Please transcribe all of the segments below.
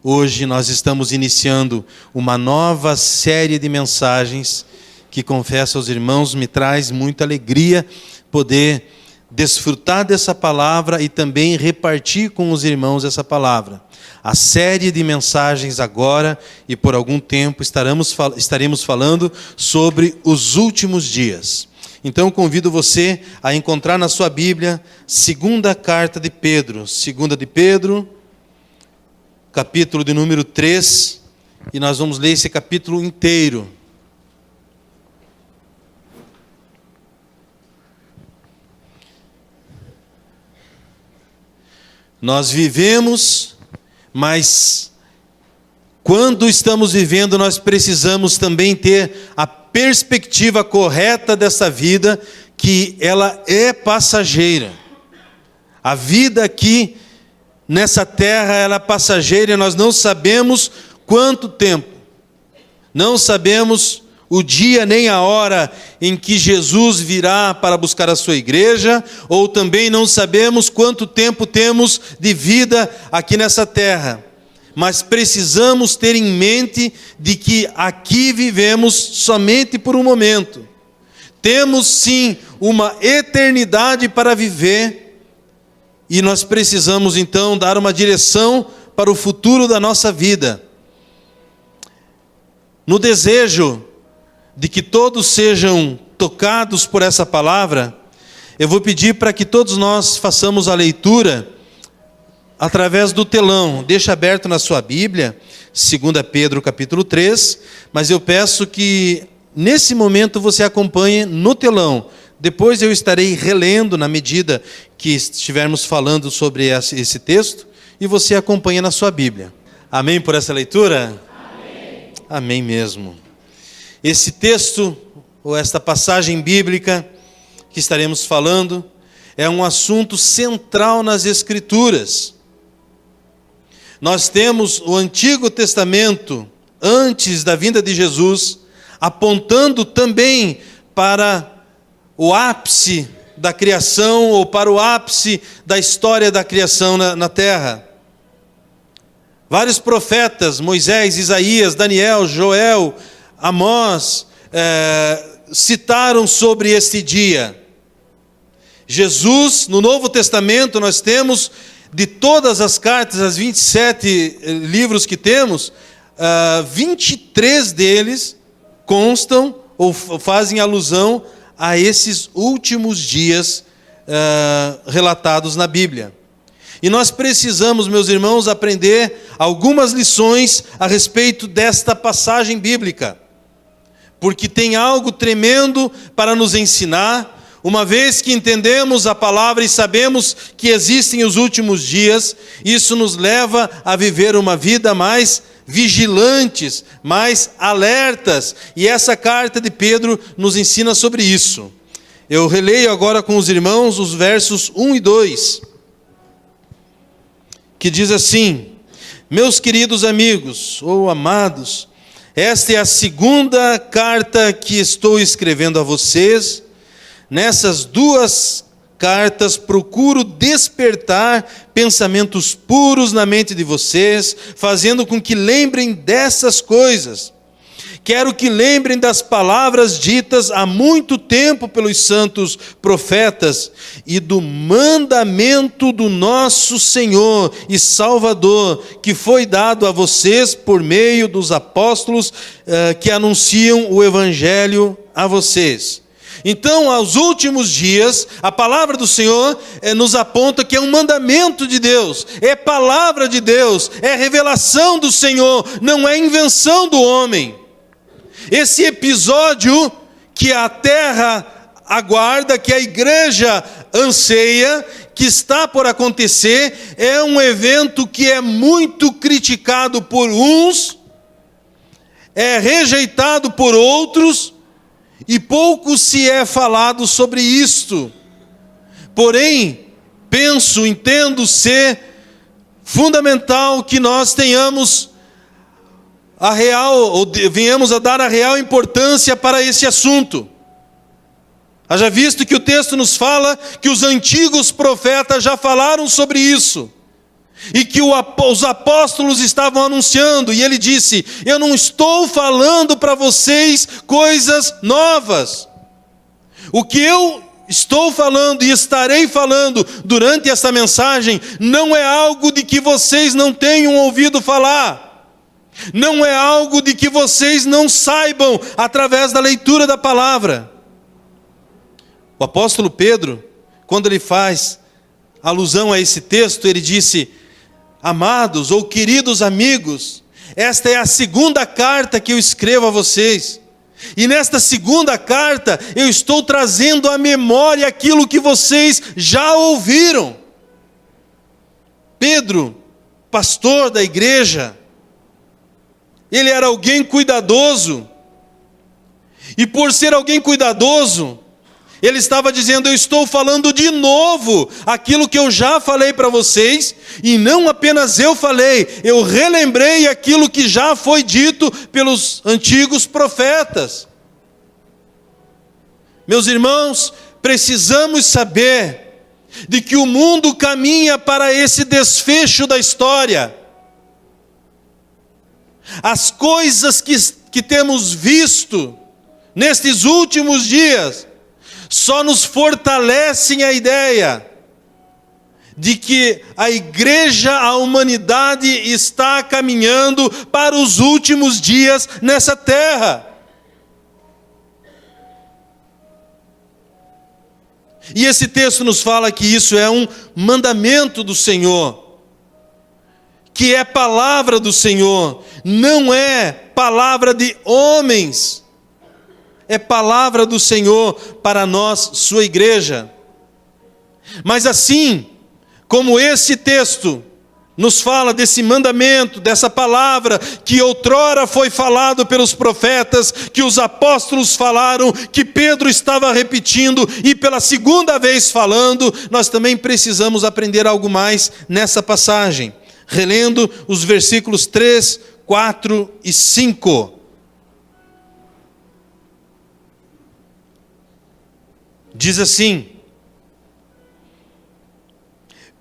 Hoje nós estamos iniciando uma nova série de mensagens que, confesso aos irmãos, me traz muita alegria poder desfrutar dessa palavra e também repartir com os irmãos essa palavra. A série de mensagens agora e por algum tempo estaremos falando sobre os últimos dias. Então convido você a encontrar na sua Bíblia segunda carta de Pedro, capítulo de número 3, e nós vamos ler esse capítulo inteiro. Nós vivemos, mas quando estamos vivendo, nós precisamos também ter a perspectiva correta dessa vida, que ela é passageira. A vida aqui nessa terra, ela é passageira e nós não sabemos quanto tempo. Não sabemos o dia nem a hora em que Jesus virá para buscar a sua igreja, ou também não sabemos quanto tempo temos de vida aqui nessa terra. Mas precisamos ter em mente de que aqui vivemos somente por um momento. Temos sim uma eternidade para viver. E nós precisamos então dar uma direção para o futuro da nossa vida. No desejo de que todos sejam tocados por essa palavra, eu vou pedir para que todos nós façamos a leitura através do telão. Deixa aberto na sua Bíblia, 2 Pedro capítulo 3, mas eu peço que nesse momento você acompanhe no telão. Depois eu estarei relendo na medida que estivermos falando sobre esse texto, e você acompanha na sua Bíblia. Amém por essa leitura? Amém. Amém mesmo. Esse texto, ou esta passagem bíblica que estaremos falando, é um assunto central nas Escrituras. Nós temos o Antigo Testamento, antes da vinda de Jesus, apontando também para o ápice da criação, ou para o ápice da história da criação na terra. Vários profetas, Moisés, Isaías, Daniel, Joel, Amós, citaram sobre este dia. Jesus, no Novo Testamento, nós temos, de todas as cartas, as 27 livros que temos, 23 deles constam ou fazem alusão a esses últimos dias relatados na Bíblia. E nós precisamos, meus irmãos, aprender algumas lições a respeito desta passagem bíblica, porque tem algo tremendo para nos ensinar. Uma vez que entendemos a palavra e sabemos que existem os últimos dias, isso nos leva a viver uma vida mais vigilantes, mais alertas, e essa carta de Pedro nos ensina sobre isso. Eu releio agora com os irmãos os versos 1 e 2, que diz assim: meus queridos amigos, ou amados, esta é a segunda carta que estou escrevendo a vocês. Nessas duas cartas procuro despertar pensamentos puros na mente de vocês, fazendo com que lembrem dessas coisas. Quero que lembrem das palavras ditas há muito tempo pelos santos profetas e do mandamento do nosso Senhor e Salvador, que foi dado a vocês por meio dos apóstolos que anunciam o Evangelho a vocês. Então, aos últimos dias, a palavra do Senhor nos aponta que é um mandamento de Deus, é palavra de Deus, é revelação do Senhor, não é invenção do homem. Esse episódio que a terra aguarda, que a igreja anseia, que está por acontecer, é um evento que é muito criticado por uns, é rejeitado por outros, e pouco se é falado sobre isto. Porém, entendo ser fundamental que nós tenhamos venhamos a dar a real importância para esse assunto. Haja visto que o texto nos fala que os antigos profetas já falaram sobre isso, e que os apóstolos estavam anunciando, e ele disse: eu não estou falando para vocês coisas novas. O que eu estou falando e estarei falando durante esta mensagem não é algo de que vocês não tenham ouvido falar. Não é algo de que vocês não saibam através da leitura da palavra. O apóstolo Pedro, quando ele faz alusão a esse texto, ele disse: amados ou queridos amigos, esta é a segunda carta que eu escrevo a vocês. E nesta segunda carta eu estou trazendo à memória aquilo que vocês já ouviram. Pedro, pastor da igreja, ele era alguém cuidadoso, e por ser alguém cuidadoso, ele estava dizendo: eu estou falando de novo aquilo que eu já falei para vocês, e não apenas eu falei, eu relembrei aquilo que já foi dito pelos antigos profetas. Meus irmãos, precisamos saber de que o mundo caminha para esse desfecho da história. As coisas que temos visto nestes últimos dias só nos fortalecem a ideia de que a igreja, a humanidade está caminhando para os últimos dias nessa terra. E esse texto nos fala que isso é um mandamento do Senhor, que é palavra do Senhor, não é palavra de homens, é palavra do Senhor para nós, sua igreja. Mas assim como esse texto nos fala desse mandamento, dessa palavra que outrora foi falado pelos profetas, que os apóstolos falaram, que Pedro estava repetindo e pela segunda vez falando, nós também precisamos aprender algo mais nessa passagem, relendo os versículos 3, 4 e 5. Diz assim: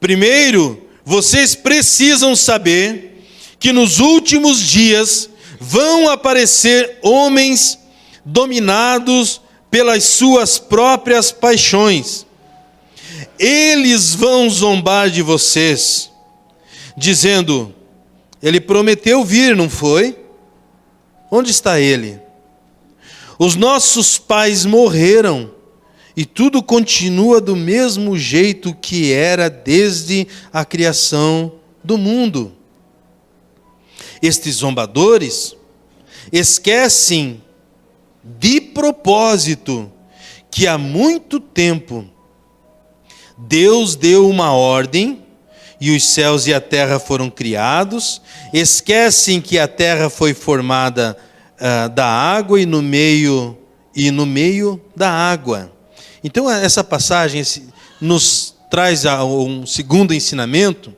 primeiro, vocês precisam saber que nos últimos dias vão aparecer homens dominados pelas suas próprias paixões. Eles vão zombar de vocês, dizendo: ele prometeu vir, não foi? Onde está ele? Os nossos pais morreram e tudo continua do mesmo jeito que era desde a criação do mundo. Estes zombadores esquecem de propósito que há muito tempo Deus deu uma ordem e os céus e a terra foram criados. Esquecem que a terra foi formada da água e no meio da água. Então essa passagem nos traz um segundo ensinamento,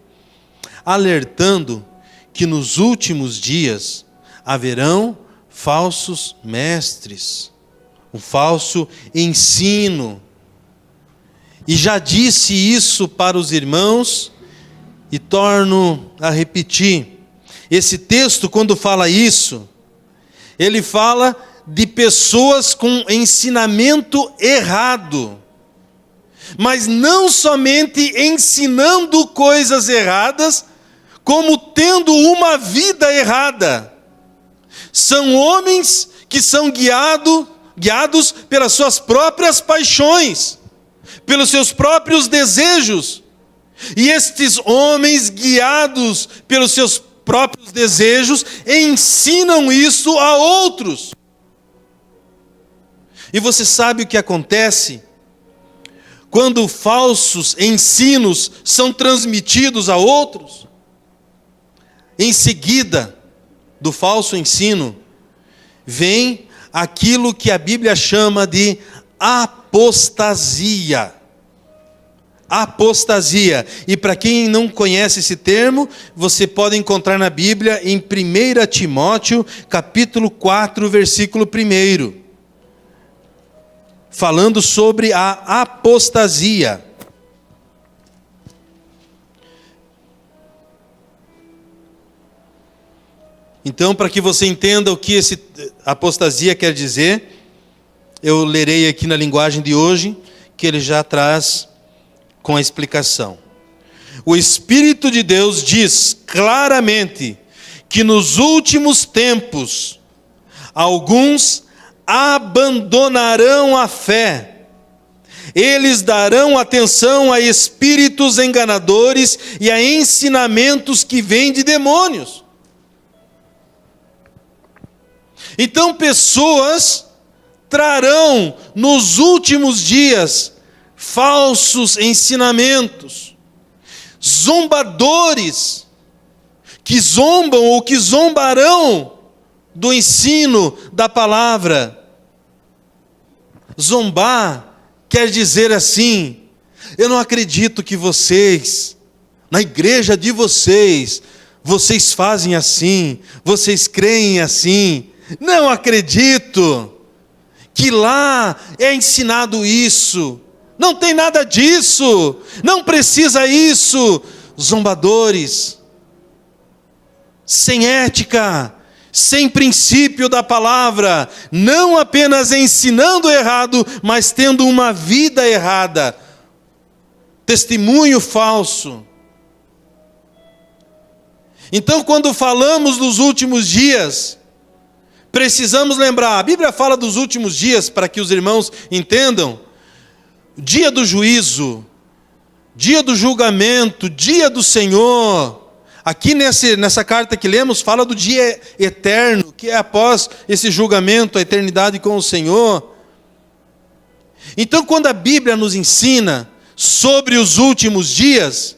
alertando que nos últimos dias haverão falsos mestres, um falso ensino. E já disse isso para os irmãos e torno a repetir. Esse texto, quando fala isso, ele fala de pessoas com ensinamento errado, mas não somente ensinando coisas erradas, como tendo uma vida errada. São homens que são guiados pelas suas próprias paixões, pelos seus próprios desejos. E estes homens guiados pelos seus próprios desejos ensinam isso a outros. E você sabe o que acontece quando falsos ensinos são transmitidos a outros? Em seguida do falso ensino, vem aquilo que a Bíblia chama de apostasia. Apostasia. E para quem não conhece esse termo, você pode encontrar na Bíblia em 1 Timóteo, capítulo 4, versículo 1. Falando sobre a apostasia. Então, para que você entenda o que esse apostasia quer dizer, eu lerei aqui na linguagem de hoje, que ele já traz com a explicação. O Espírito de Deus diz claramente que nos últimos tempos, alguns abandonarão a fé. Eles darão atenção a espíritos enganadores e a ensinamentos que vêm de demônios. Então pessoas trarão nos últimos dias falsos ensinamentos, zombadores, que zombam ou que zombarão do ensino da palavra. Zombar quer dizer assim: eu não acredito que vocês, na igreja de vocês fazem assim, vocês creem assim. Não acredito que lá é ensinado isso. Não tem nada disso. Não precisa isso. Zombadores, sem ética, sem princípio da palavra, não apenas ensinando errado, mas tendo uma vida errada. Testemunho falso. Então, quando falamos dos últimos dias, precisamos lembrar, a Bíblia fala dos últimos dias, para que os irmãos entendam, dia do juízo, dia do julgamento, dia do Senhor. Aqui nessa carta que lemos, fala do dia eterno, que é após esse julgamento, a eternidade com o Senhor. Então, quando a Bíblia nos ensina sobre os últimos dias,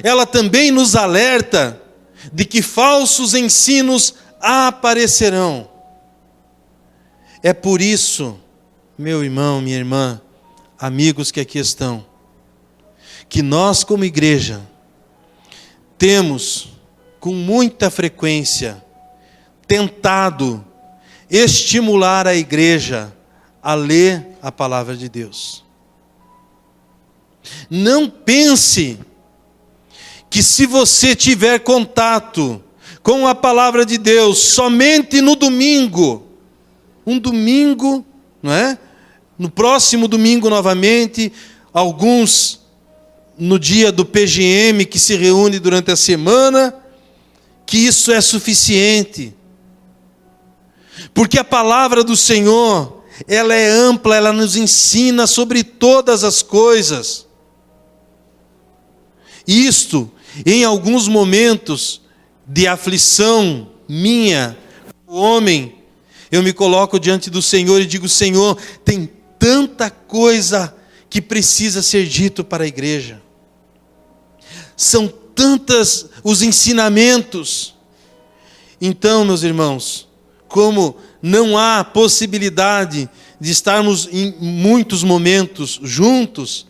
ela também nos alerta de que falsos ensinos aparecerão. É por isso, meu irmão, minha irmã, amigos que aqui estão, que nós como igreja temos com muita frequência tentado estimular a igreja a ler a palavra de Deus. Não pense que se você tiver contato com a palavra de Deus somente no domingo, um domingo, não é? No próximo domingo novamente, alguns no dia do PGM que se reúne durante a semana, que isso é suficiente. Porque a palavra do Senhor, ela é ampla, ela nos ensina sobre todas as coisas. Isto, em alguns momentos de aflição minha, o homem, eu me coloco diante do Senhor e digo: Senhor, tem tanta coisa que precisa ser dito para a igreja. São tantas os ensinamentos. Então, meus irmãos, como não há possibilidade de estarmos em muitos momentos juntos,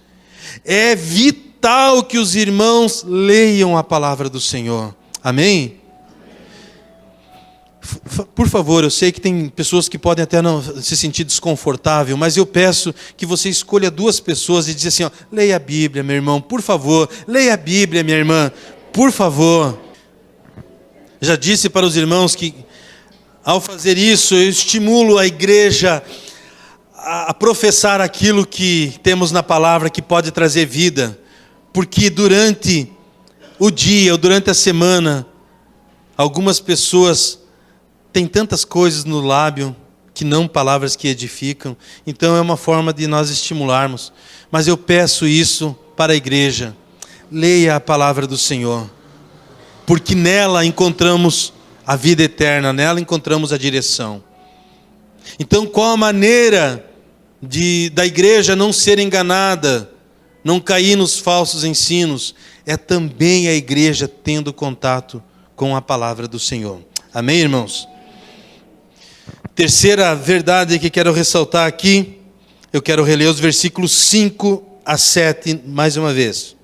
é vital que os irmãos leiam a palavra do Senhor. Amém? Por favor, eu sei que tem pessoas que podem até não se sentir desconfortável, mas eu peço que você escolha 2 pessoas e diga assim: ó, leia a Bíblia, meu irmão, por favor. Leia a Bíblia, minha irmã, por favor. Já disse para os irmãos que, ao fazer isso, eu estimulo a igreja a professar aquilo que temos na palavra que pode trazer vida. Porque durante o dia ou durante a semana, algumas pessoas têm tantas coisas no lábio que não palavras que edificam. Então é uma forma de nós estimularmos. Mas eu peço isso para a igreja: leia a palavra do Senhor, porque nela encontramos a vida eterna, nela encontramos a direção. Então, qual a maneira da igreja não ser enganada, não cair nos falsos ensinos? É também a igreja tendo contato com a palavra do Senhor. Amém, irmãos? Terceira verdade que quero ressaltar aqui, eu quero reler os versículos 5 a 7 mais uma vez.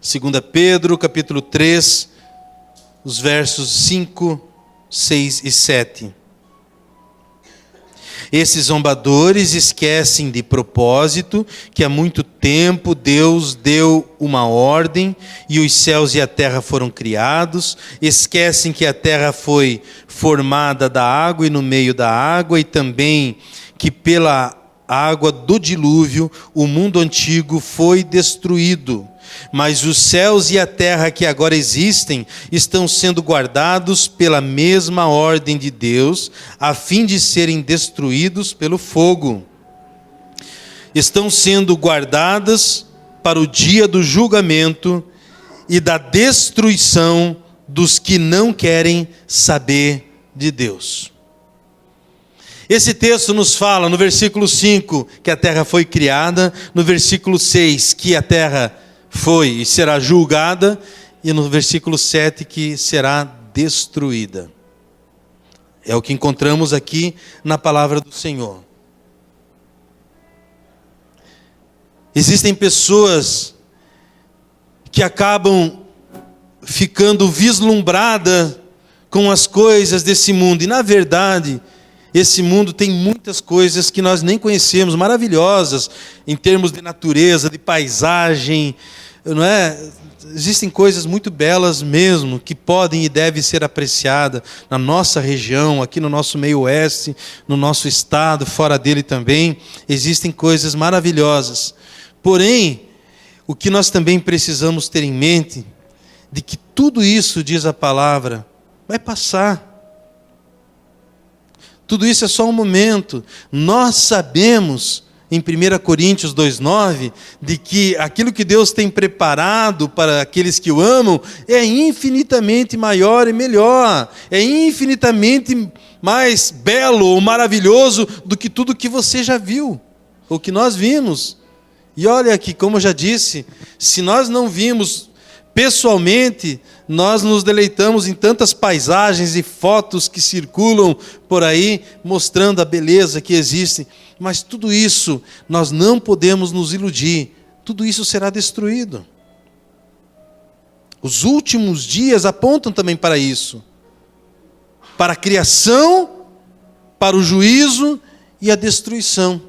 2 Pedro, capítulo 3, os versos 5, 6 e 7. Esses zombadores esquecem de propósito que há muito tempo Deus deu uma ordem e os céus e a terra foram criados. Esquecem que a terra foi formada da água e no meio da água, e também que pela água do dilúvio o mundo antigo foi destruído. Mas os céus e a terra que agora existem estão sendo guardados pela mesma ordem de Deus, a fim de serem destruídos pelo fogo. Estão sendo guardadas para o dia do julgamento e da destruição dos que não querem saber de Deus. Esse texto nos fala no versículo 5 que a terra foi criada, no versículo 6 que a terra foi e será julgada, e no versículo 7 que será destruída. É o que encontramos aqui na palavra do Senhor. Existem pessoas que acabam ficando vislumbradas com as coisas desse mundo, e na verdade esse mundo tem muitas coisas que nós nem conhecemos, maravilhosas, em termos de natureza, de paisagem, não é? Existem coisas muito belas mesmo, que podem e devem ser apreciadas na nossa região, aqui no nosso meio oeste, no nosso estado, fora dele também, existem coisas maravilhosas. Porém, o que nós também precisamos ter em mente, de que tudo isso, diz a palavra, vai passar. Tudo isso é só um momento. Nós sabemos, em 1 Coríntios 2,9, de que aquilo que Deus tem preparado para aqueles que o amam é infinitamente maior e melhor. É infinitamente mais belo ou maravilhoso do que tudo que você já viu, ou que nós vimos. E olha aqui, como eu já disse, se nós não vimos pessoalmente, nós nos deleitamos em tantas paisagens e fotos que circulam por aí, mostrando a beleza que existe. Mas tudo isso, nós não podemos nos iludir. Tudo isso será destruído. Os últimos dias apontam também para isso. Para a criação, para o juízo e a destruição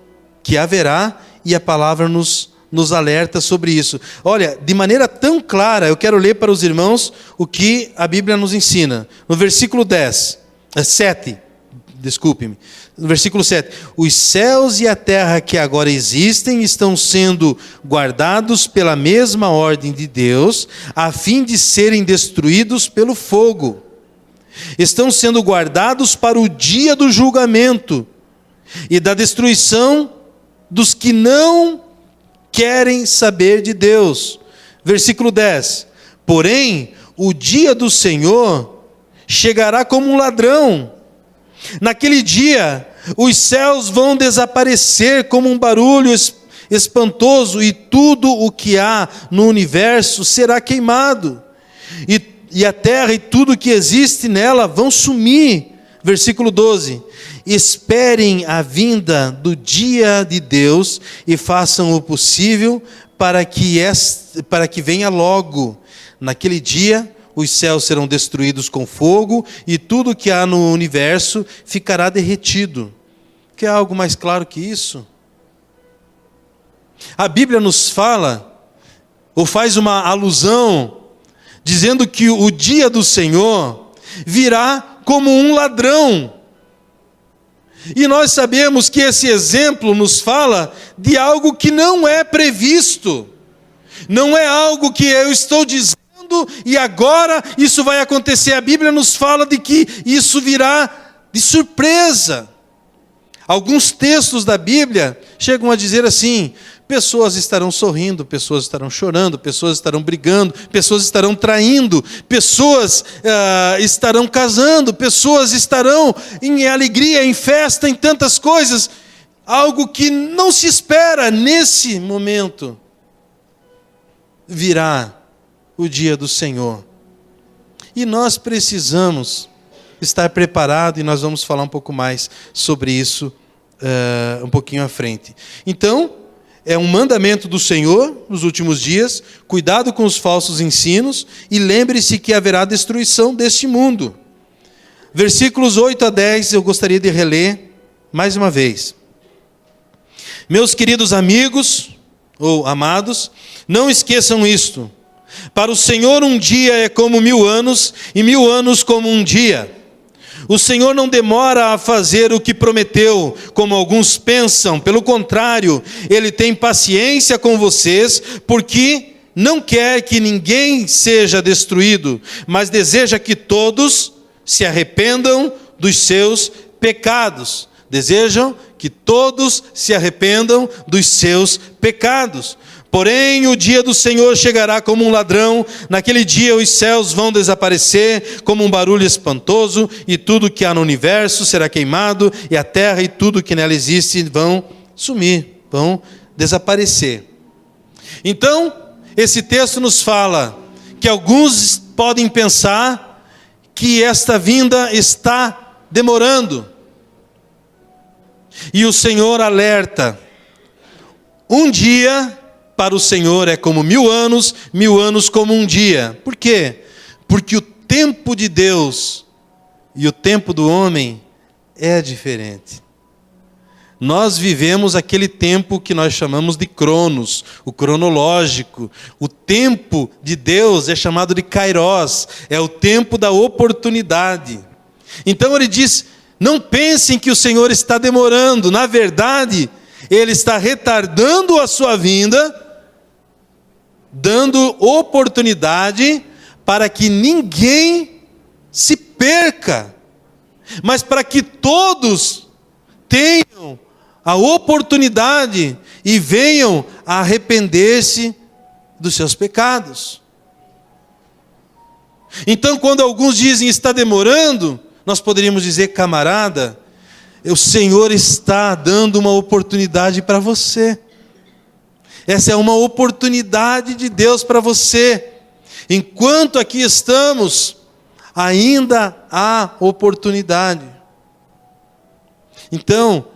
que haverá, e a palavra nos alerta sobre isso. Olha, de maneira tão clara, eu quero ler para os irmãos o que a Bíblia nos ensina. No versículo 7, no versículo 7. Os céus e a terra que agora existem estão sendo guardados pela mesma ordem de Deus, a fim de serem destruídos pelo fogo. Estão sendo guardados para o dia do julgamento e da destruição dos que não querem saber de Deus. Versículo 10. Porém, o dia do Senhor chegará como um ladrão. Naquele dia, os céus vão desaparecer como um barulho espantoso, e tudo o que há no universo será queimado. E a terra e tudo que existe nela vão sumir. Versículo 12. Esperem a vinda do dia de Deus e façam o possível para que venha logo. Naquele dia, os céus serão destruídos com fogo e tudo que há no universo ficará derretido. Quer algo mais claro que isso? A Bíblia nos fala, ou faz uma alusão, dizendo que o dia do Senhor virá como um ladrão. E nós sabemos que esse exemplo nos fala de algo que não é previsto. Não é algo que eu estou dizendo e agora isso vai acontecer. A Bíblia nos fala de que isso virá de surpresa. Alguns textos da Bíblia chegam a dizer assim: pessoas estarão sorrindo, pessoas estarão chorando, pessoas estarão brigando, pessoas estarão traindo, pessoas estarão casando, pessoas estarão em alegria, em festa, em tantas coisas. Algo que não se espera nesse momento. Virá o dia do Senhor. E nós precisamos estar preparados, e nós vamos falar um pouco mais sobre isso um pouquinho à frente. Então, é um mandamento do Senhor nos últimos dias: cuidado com os falsos ensinos e lembre-se que haverá destruição deste mundo. Versículos 8 a 10 eu gostaria de reler mais uma vez. Meus queridos amigos, ou amados, não esqueçam isto: para o Senhor um dia é como 1000 anos, e 1000 anos como um dia. O Senhor não demora a fazer o que prometeu, como alguns pensam. Pelo contrário, Ele tem paciência com vocês, porque não quer que ninguém seja destruído, mas deseja que todos se arrependam dos seus pecados. Desejam que todos se arrependam dos seus pecados. Porém, o dia do Senhor chegará como um ladrão. Naquele dia os céus vão desaparecer como um barulho espantoso, e tudo que há no universo será queimado, e a terra e tudo que nela existe vão sumir, vão desaparecer. Então, esse texto nos fala que alguns podem pensar que esta vinda está demorando. E o Senhor alerta: um dia para o Senhor é como 1000 anos, 1000 anos como um dia. Por quê? Porque o tempo de Deus e o tempo do homem é diferente. Nós vivemos aquele tempo que nós chamamos de cronos, o cronológico. O tempo de Deus é chamado de kairos, é o tempo da oportunidade. Então ele diz: não pensem que o Senhor está demorando. Na verdade, Ele está retardando a sua vinda, dando oportunidade para que ninguém se perca, mas para que todos tenham a oportunidade e venham a arrepender-se dos seus pecados. Então, quando alguns dizem está demorando, nós poderíamos dizer: camarada, o Senhor está dando uma oportunidade para você. Essa é uma oportunidade de Deus para você. Enquanto aqui estamos, ainda há oportunidade. Então,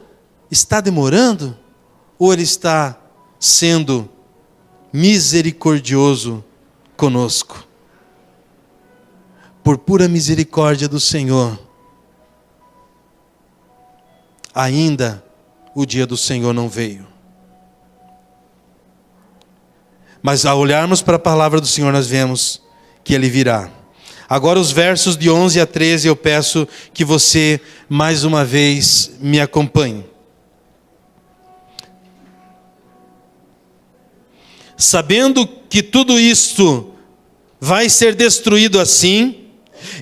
está demorando? Ou Ele está sendo misericordioso conosco? Por pura misericórdia do Senhor, ainda o dia do Senhor não veio. Mas ao olharmos para a palavra do Senhor, nós vemos que Ele virá. Agora os versos de 11 a 13, eu peço que você, mais uma vez, me acompanhe. Sabendo que tudo isto vai ser destruído assim,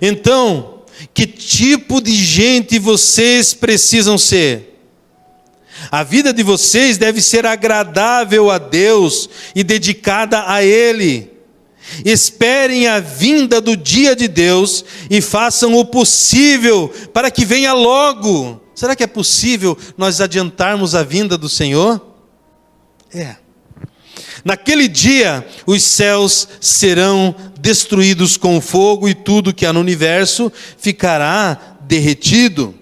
então, que tipo de gente vocês precisam ser? A vida de vocês deve ser agradável a Deus e dedicada a Ele. Esperem a vinda do dia de Deus e façam o possível para que venha logo. Será que é possível nós adiantarmos a vinda do Senhor? É. Naquele dia, os céus serão destruídos com fogo e tudo que há no universo ficará derretido.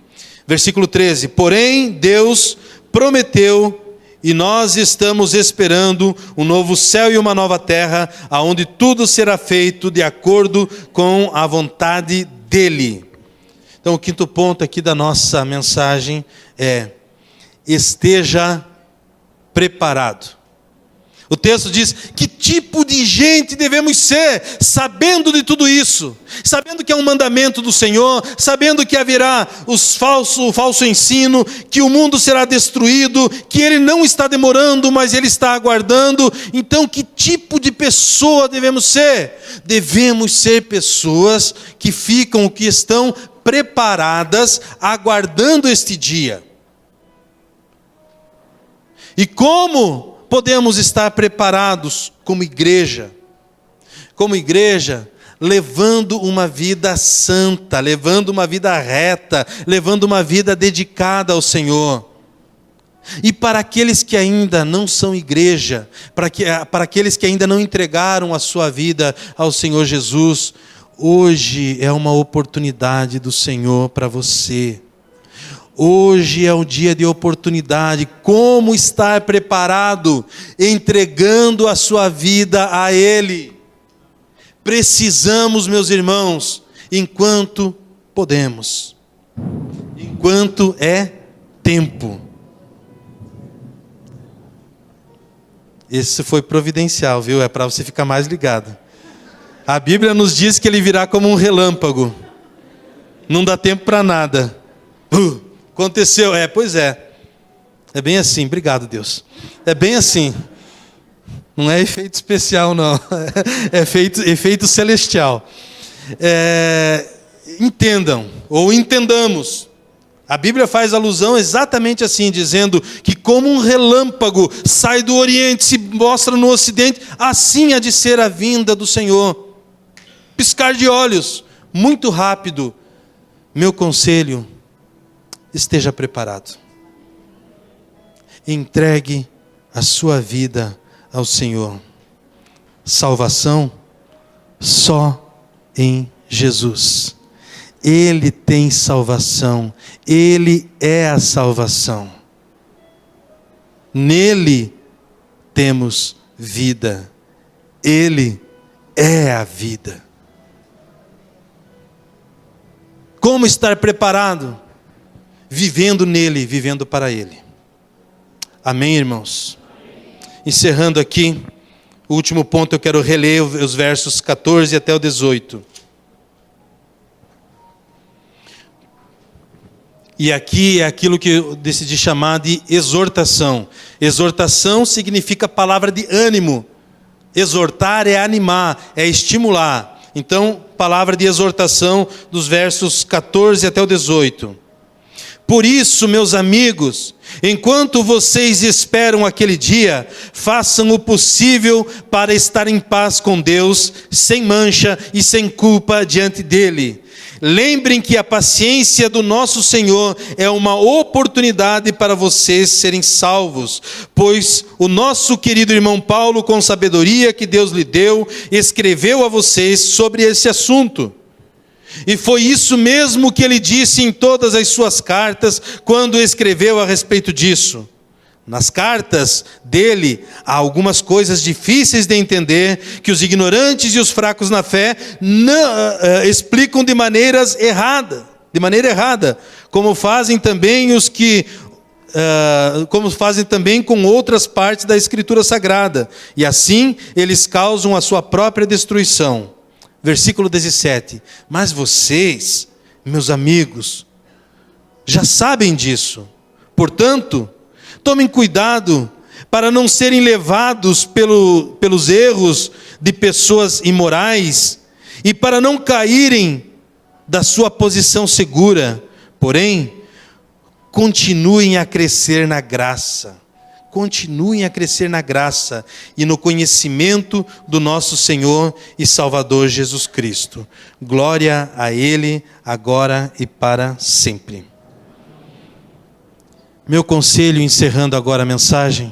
Versículo 13. Porém, Deus prometeu, e nós estamos esperando um novo céu e uma nova terra, aonde tudo será feito de acordo com a vontade dEle. Então, o quinto ponto aqui da nossa mensagem é: esteja preparado. O texto diz: que tipo de gente devemos ser, sabendo de tudo isso, sabendo que é um mandamento do Senhor, sabendo que haverá o falso ensino, que o mundo será destruído, que Ele não está demorando, mas Ele está aguardando. Então, que tipo de pessoa devemos ser? Devemos ser pessoas que estão preparadas, aguardando este dia. E como podemos estar preparados como igreja? Como igreja, levando uma vida santa, levando uma vida reta, levando uma vida dedicada ao Senhor. E para aqueles que ainda não são igreja, para aqueles que ainda não entregaram a sua vida ao Senhor Jesus, hoje é uma oportunidade do Senhor para você. Hoje é um dia de oportunidade. Como estar preparado? Entregando a sua vida a Ele. Precisamos, meus irmãos, enquanto podemos, enquanto é tempo. Esse foi providencial, viu? É para você ficar mais ligado. A Bíblia nos diz que Ele virá como um relâmpago. Não dá tempo para nada. Aconteceu, pois é. É bem assim, obrigado Deus. É bem assim. Não é efeito especial não. É efeito celestial. Entendam, ou entendamos. A Bíblia faz alusão exatamente assim, dizendo que como um relâmpago sai do Oriente, se mostra no Ocidente, assim há de ser a vinda do Senhor. Piscar de olhos, muito rápido. Meu conselho, esteja preparado. Entregue a sua vida ao Senhor. Salvação só em Jesus. Ele tem salvação. Ele é a salvação. Nele temos vida. Ele é a vida. Como estar preparado? Vivendo nele, vivendo para Ele. Amém, irmãos? Encerrando aqui, o último ponto eu quero reler os versos 14 até o 18. E aqui é aquilo que eu decidi chamar de exortação. Exortação significa palavra de ânimo. Exortar é animar, é estimular. Então, palavra de exortação dos versos 14 até o 18. Por isso, meus amigos, enquanto vocês esperam aquele dia, façam o possível para estar em paz com Deus, sem mancha e sem culpa diante dele. Lembrem que a paciência do nosso Senhor é uma oportunidade para vocês serem salvos, pois o nosso querido irmão Paulo, com sabedoria que Deus lhe deu, escreveu a vocês sobre esse assunto. E foi isso mesmo que ele disse em todas as suas cartas, quando escreveu a respeito disso. Nas cartas dele, há algumas coisas difíceis de entender, que os ignorantes e os fracos na fé explicam de maneira errada, como fazem também com outras partes da Escritura Sagrada. E assim, eles causam a sua própria destruição. Versículo 17. Mas vocês, meus amigos, já sabem disso. Portanto, tomem cuidado para não serem levados pelos erros de pessoas imorais e para não caírem da sua posição segura. Porém, continuem a crescer na graça. Continuem a crescer na graça e no conhecimento do nosso Senhor e Salvador Jesus Cristo. Glória a Ele, agora e para sempre. Meu conselho, encerrando agora a mensagem,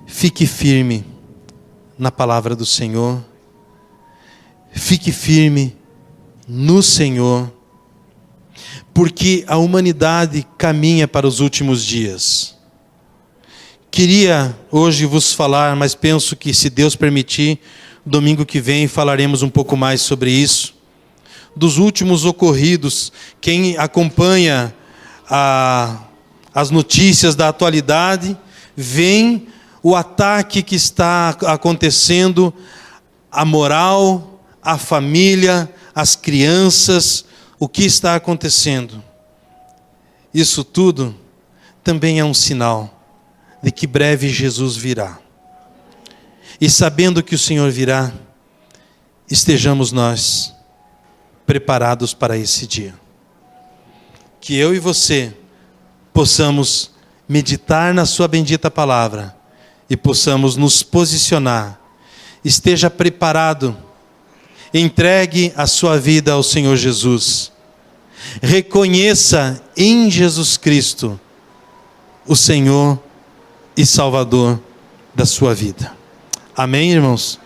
fique firme na palavra do Senhor, fique firme no Senhor, porque a humanidade caminha para os últimos dias. Queria hoje vos falar, mas penso que, se Deus permitir, domingo que vem falaremos um pouco mais sobre isso, dos últimos ocorridos. Quem acompanha as notícias da atualidade, vem o ataque que está acontecendo à moral, à família, às crianças, o que está acontecendo. Isso tudo também é um sinal de que breve Jesus virá. E sabendo que o Senhor virá, estejamos nós preparados para esse dia. Que eu e você possamos meditar na sua bendita palavra e possamos nos posicionar. Esteja preparado, entregue a sua vida ao Senhor Jesus. Reconheça em Jesus Cristo o Senhor e Salvador da sua vida. Amém, irmãos?